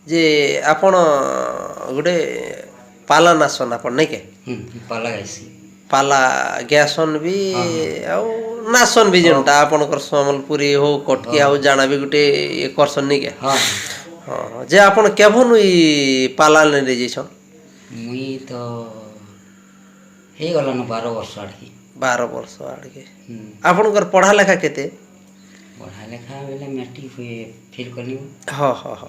ଯେ ଆପଣ ଗୋଟେ ପାଲା ନାଚନ୍ ଆପଣ ନାଇଁ କେ ପାଲା ଗାଇସି ପାଲା ଗ୍ୟାସନ୍ ବି ଆଉ ନାଚନ୍ ବି ଯେନ୍ଟା ଆପଣଙ୍କର ସମ୍ବଲପୁରୀ ହଉ କଟକିଆ ହଉ ଜାଣା ବି ଗୋଟେ ଇଏ କରସନ୍ ନାଇଁ କେ ହଁ ହଁ ଯେ ଆପଣ କେଭନୁ ଇ ପାଲା ନେଇ ଯାଇଛନ୍ ମୁଇଁ ତ ହେଇଗଲାନ 12 ବର୍ଷ ଆଡ଼କି 12 ବର୍ଷ ଆଡ଼କେ ଆପଣଙ୍କର ପଢ଼ା ଲେଖା କେତେ ପଢ଼ା ଲେଖା ବେଲେ ମ୍ୟାଟ୍ରିକ୍ ଫେଲ୍ କଲି ହଁ ହଁ ହଁ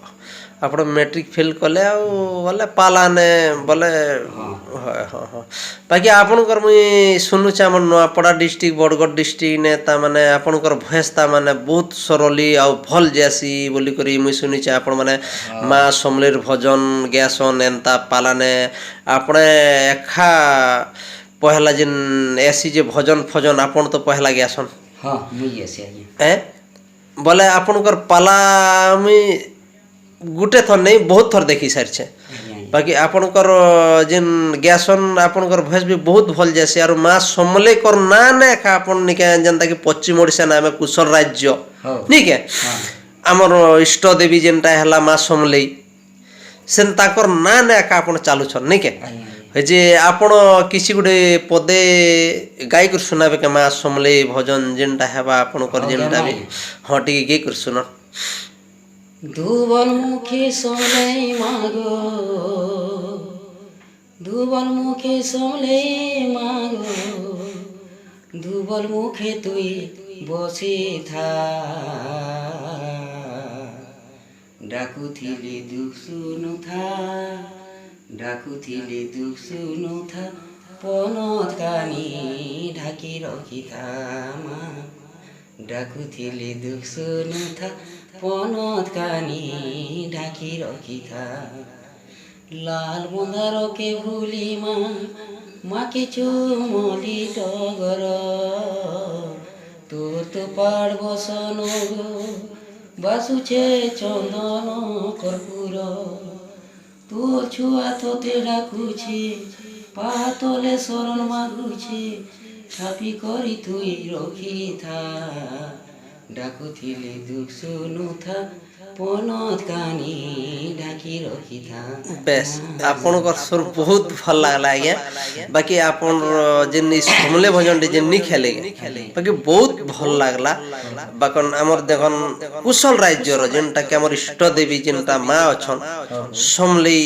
ଆପଣ ମ୍ୟାଟ୍ରିକ୍ ଫେଲ୍ କଲେ ଆଉ ବୋଲେ ପାଲାନେ ବୋଲେ ହଁ ହଁ ହଁ ହଁ ବାକି ଆପଣଙ୍କର ମୁଇଁ ଶୁଣୁଛି ଆମର ନୂଆପଡ଼ା ଡିଷ୍ଟ୍ରିକ୍ଟ ବରଗଡ଼ ଡିଷ୍ଟ୍ରିକ୍ଟ ତାମାନେ ଆପଣଙ୍କର ଭଏସ୍ ତାମାନେ ବହୁତ ସରଲି ଆଉ ଭଲ୍ ଯାସି ବୋଲିକରି ମୁଇଁ ଶୁଣିଛେ ଆପଣମାନେ ମା ସମଲେର ଭଜନ ଗାଏସନ୍ ଏନ୍ତା ପାଲାନେ આપણે ଏଖା ପହଲା ଯେନ୍ ଏସି ଯେ ଭଜନ ଫଜନ ଆପଣ ତ ପହଲା ଗାଏସନ୍ ହଁ ମୁଇଁ ଆସି ଆଜ୍ଞା ବୋଲେ ଆପଣଙ୍କର ପାଲା ମୁଇଁ ଗୋଟେ ଥର ନେଇ ବହୁତ ଥର ଦେଖି ସାରିଛେ ଆଜ୍ଞା ବାକି ଆପଣଙ୍କର ଯେନ୍ ଗାଏସନ୍ ଆପଣଙ୍କର ଭଏସ୍ ବି ବହୁତ ଭଲ୍ ଯାସି ଆରୁ ମା ସମଲେଇଙ୍କର ନାଁ ନେ ଏକା ଆପଣ ନିକେ ଯେନ୍ତାକି ପଶ୍ଚିମ ଓଡ଼ିଶା ନେ ଆମେ କୁଶଳ ରାଜ୍ୟ ହଉ ନିକେ ହଁ ଆମର ଇଷ୍ଟ ଦେବୀ ଯେନ୍ଟା ହେଲା ମା ସମଲେଇ ସେନ୍ ତାଙ୍କର ନାଁ ନେ ଏକା ଆପଣ ଚାଲୁଛନ୍ ନାଇଁ କେ ଆଜ୍ଞା ଆଜ୍ଞା ଯେ ଆପଣ କିଛି ଗୋଟେ ପଦେ ଗାଈକରି ଶୁଣାବେ କେ ମା ସମଲେଇ ଭଜନ ଯେନ୍ଟା ହେବା ଆପଣଙ୍କର ହଉ ଯେନ୍ଟା ଗାମା ବି ଆଜ୍ଞା ହଁ ଟିକେ ଗାଇ କରି ଶୁନ ଧୁବଲ ମୁଖୀ ସମଲେଇ ମାଗୋ ଧୁବଲ মুখে সমলেই মাগো ধুবল মুখে তুই বসে থা ডাকুথিলি দুঃখ শুনুথা ডাকুথিলি দুঃখ শুনুথা পনত কানি ঢাকি রখিথা মা ডাকুথিলি দুঃখ শুনুথা পনত কানি ঢাকি রখিথা লাল মন্দারকে ভুলি মা মাকে চুমলি টগর তোর তো পাড় বসন গো বাসুছে চন্দন কর্পূর তোর ছুয়া তোতে ডাকুছে পাতলে শরণ মাগুছে ছাপি করি তুই রখিথা ডাকুথিলি দুঃখ শুনুথা পনত কানি ঢাকি রখিথা ବେଶ ଆପଣଙ୍କର ସୁର ବହୁତ ଭଲ ଲାଗଲା ଆଜ୍ଞା ବାକି ଆପଣର ଯେନ୍ ସମଲେ ଭଜନଟି ଯେନ୍ ନି ଖେଲେ ବାକି ବହୁତ ଭଲ ଲାଗଲା ବାକନ୍ ଆମର ଦେଖନ୍ କୁଶଳ ରାଜ୍ୟର ଯେନ୍ଟା କି ଆମର ଇଷ୍ଟ ଦେବୀ ଯେନ୍ଟା ମା ଅଛନ୍ ସମଲେଇ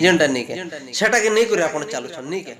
ଯେନ୍ଟା ନିକେ ସେଟାକେ ନେଇକରି ଆପଣ ଚାଲୁଛନ୍ ନିକେ